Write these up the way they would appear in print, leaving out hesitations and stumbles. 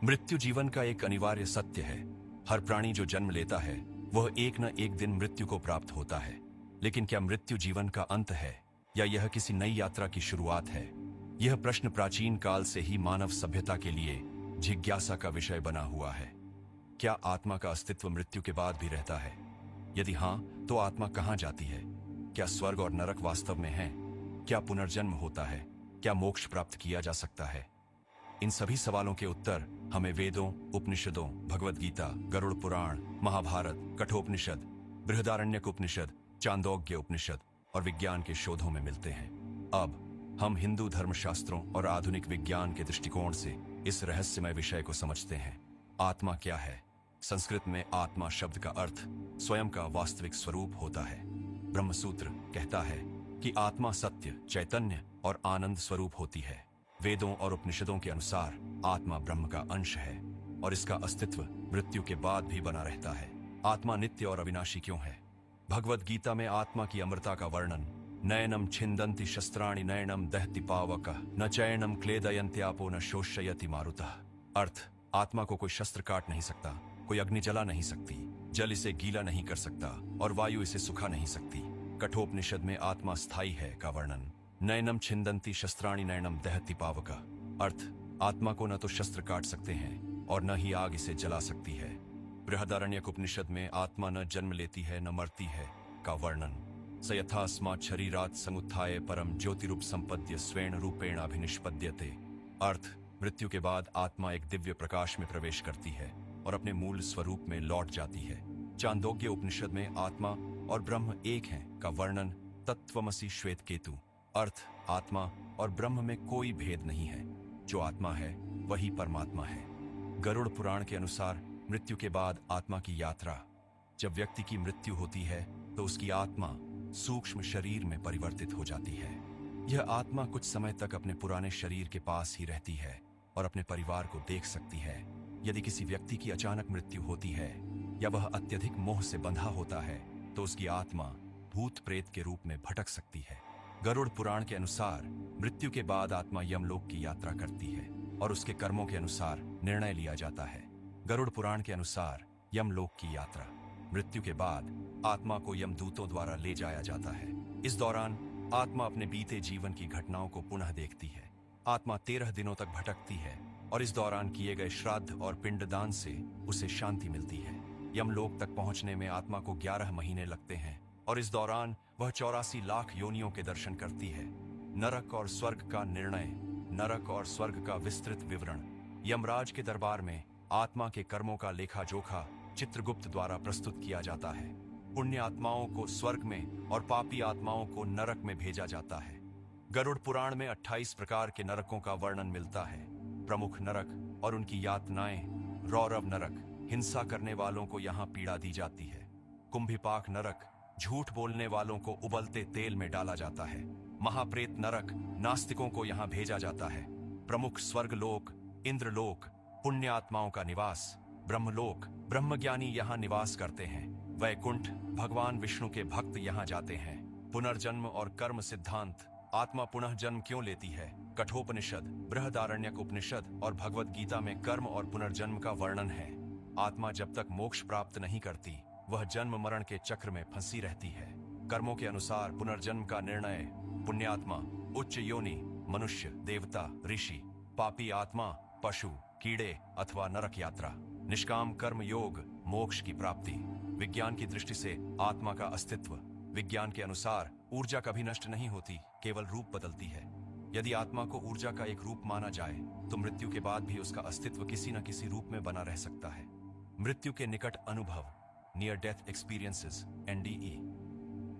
मृत्यु जीवन का एक अनिवार्य सत्य है। हर प्राणी जो जन्म लेता है वह एक न एक दिन मृत्यु को प्राप्त होता है। लेकिन क्या मृत्यु जीवन का अंत है या यह किसी नई यात्रा की शुरुआत है? यह प्रश्न प्राचीन काल से ही मानव सभ्यता के लिए जिज्ञासा का विषय बना हुआ है। क्या आत्मा का अस्तित्व मृत्यु के बाद भी रहता है? यदि हाँ, तो आत्मा कहाँ जाती है? क्या स्वर्ग और नरक वास्तव में है? क्या पुनर्जन्म होता है? क्या मोक्ष प्राप्त किया जा सकता है? इन सभी सवालों के उत्तर हमें वेदों, उपनिषदों, भगवद गीता, गरुड़ पुराण, महाभारत, कठोपनिषद, बृहदारण्यक उपनिषद, चांदोग्य उपनिषद और विज्ञान के शोधों में मिलते हैं। अब हम हिंदू धर्मशास्त्रों और आधुनिक विज्ञान के दृष्टिकोण से इस रहस्यमय विषय को समझते हैं। आत्मा क्या है? संस्कृत में आत्मा शब्द का अर्थ स्वयं का वास्तविक स्वरूप होता है। ब्रह्मसूत्र कहता है कि आत्मा सत्य, चैतन्य और आनंद स्वरूप होती है। वेदों और उपनिषदों के अनुसार आत्मा ब्रह्म का अंश है और इसका अस्तित्व मृत्यु के बाद भी बना रहता है। आत्मा नित्य और अविनाशी क्यों है? भगवद गीता में आत्मा की अमरता का वर्णन नयनम छिंदन्ति शस्त्राणि नयनम दहति पावकः न चैनम क्लेदयन्त्यापो न शोषयति मारुतः। अर्थ, आत्मा को कोई शस्त्र काट नहीं सकता, कोई अग्नि जला नहीं सकती, जल इसे गीला नहीं कर सकता और वायु इसे सुखा नहीं सकती। कठोपनिषद में आत्मा स्थायी है का वर्णन नयनम छिंदन्ति शस्त्राणि नयनम दहति पावकः। अर्थ, आत्मा को न तो शस्त्र काट सकते हैं और न ही आग इसे जला सकती है। बृहदारण्यक उपनिषद में आत्मा न जन्म लेती है न मरती है का वर्णन स यथास्मात् शरीरात् समुत्थाय परम ज्योतिरूप संपद्य स्वेन रूपेण अभिनिष्पद्यते। अर्थ, मृत्यु के बाद आत्मा एक दिव्य प्रकाश में प्रवेश करती है और अपने मूल स्वरूप में लौट जाती है। चांदोग्य उपनिषद में आत्मा और ब्रह्म एक हैं का वर्णन तत्त्वमसि श्वेत केतु। अर्थ, आत्मा और ब्रह्म में कोई भेद नहीं है। जो आत्मा है वही परमात्मा है। गरुड़ पुराण के अनुसार मृत्यु के बाद आत्मा की यात्रा। जब व्यक्ति की मृत्यु होती है तो उसकी आत्मा सूक्ष्म शरीर में परिवर्तित हो जाती है। यह आत्मा कुछ समय तक अपने पुराने शरीर के पास ही रहती है और अपने परिवार को देख सकती है। यदि किसी व्यक्ति की अचानक मृत्यु होती है या वह अत्यधिक मोह से बंधा होता है तो उसकी आत्मा भूत प्रेत के रूप में भटक सकती है। गरुड़ पुराण के अनुसार मृत्यु के बाद आत्मा यमलोक की यात्रा करती है और उसके कर्मों के अनुसार निर्णय लिया जाता है। गरुड़ पुराण के अनुसार यमलोक की यात्रा, मृत्यु के बाद आत्मा को यमदूतों द्वारा ले जाया जाता है। इस दौरान आत्मा अपने बीते जीवन की घटनाओं को पुनः देखती है। आत्मा 13 दिनों तक भटकती है और इस दौरान किए गए श्राद्ध और पिंडदान से उसे शांति मिलती है। यमलोक तक पहुंचने में आत्मा को 11 महीने लगते हैं और इस दौरान वह 84 लाख योनियों के दर्शन करती है। नरक और स्वर्ग का निर्णय, नरक और स्वर्ग का विस्तृत विवरण। यमराज के दरबार में आत्मा के कर्मों का लेखा जोखा चित्रगुप्त द्वारा प्रस्तुत किया जाता है। पुण्य आत्माओं को स्वर्ग में और पापी आत्माओं को नरक में भेजा जाता है। गरुड़ पुराण में 28 प्रकार के नरकों का वर्णन मिलता है। प्रमुख नरक और उनकी यातनाएं। रौरव नरक, हिंसा करने वालों को यहाँ पीड़ा दी जाती है। कुंभिपाक नरक, झूठ बोलने वालों को उबलते तेल में डाला जाता है। महाप्रेत नरक, नास्तिकों को यहाँ भेजा जाता है। प्रमुख स्वर्गलोक, इंद्रलोक, पुण्य आत्माओं का निवास। ब्रह्मलोक, ब्रह्मज्ञानी यहाँ निवास करते हैं। वैकुंठ, भगवान विष्णु के भक्त यहाँ जाते हैं। पुनर्जन्म और कर्म सिद्धांत, आत्मा पुनः जन्म क्यों लेती है? कठोपनिषद, बृहदारण्यक उपनिषद और भगवद गीता में कर्म और पुनर्जन्म का वर्णन है। आत्मा जब तक मोक्ष प्राप्त नहीं करती वह जन्म मरण के चक्र में फंसी रहती है। कर्मों के अनुसार पुनर्जन्म का निर्णय पुण्यात्मा उच्च योनि, मनुष्य, देवता, ऋषि, पापी आत्मा पशु, कीड़े अथवा नरक यात्रा। निष्काम कर्म योग, मोक्ष की प्राप्ति। विज्ञान की दृष्टि से आत्मा का अस्तित्व। विज्ञान के अनुसार ऊर्जा कभी नष्ट नहीं होती, केवल रूप बदलती है। यदि आत्मा को ऊर्जा का एक रूप माना जाए तो मृत्यु के बाद भी उसका अस्तित्व किसी न किसी रूप में बना रह सकता है। मृत्यु के निकट अनुभव, near death experiences, NDE।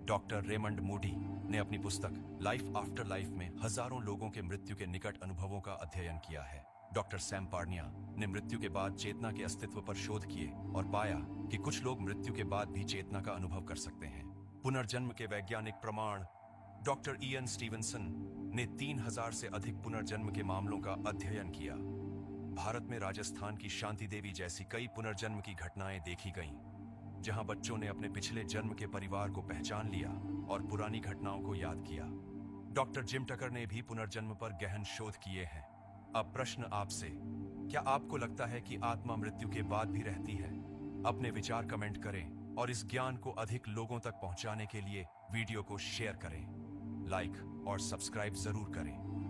Doctor Raymond Moody ने अपनी पुस्तक लाइफ आफ्टर लाइफ में हजारों लोगों के मृत्यु के निकट अनुभवों का अध्ययन किया है। डॉक्टर सैम पार्निया ने मृत्यु के बाद चेतना के अस्तित्व पर शोध किए और पाया कि कुछ लोग मृत्यु के बाद भी चेतना का अनुभव कर सकते हैं। पुनर्जन्म के वैज्ञानिक प्रमाण, डॉक्टर इयन स्टीवनसन ने 3000 से अधिक पुनर्जन्म के मामलों का अध्ययन किया। भारत में राजस्थान की शांति देवी जैसी कई पुनर्जन्म की घटनाएं देखी गईं, जहां बच्चों ने अपने पिछले जन्म के परिवार को पहचान लिया और पुरानी घटनाओं को याद किया। डॉक्टर जिम टकर ने भी पुनर्जन्म पर गहन शोध किए हैं। अब प्रश्न आपसे, क्या आपको लगता है कि आत्मा मृत्यु के बाद भी रहती है? अपने विचार कमेंट करें और इस ज्ञान को अधिक लोगों तक पहुंचाने के लिए वीडियो को शेयर करें, लाइक और सब्सक्राइब जरूर करें।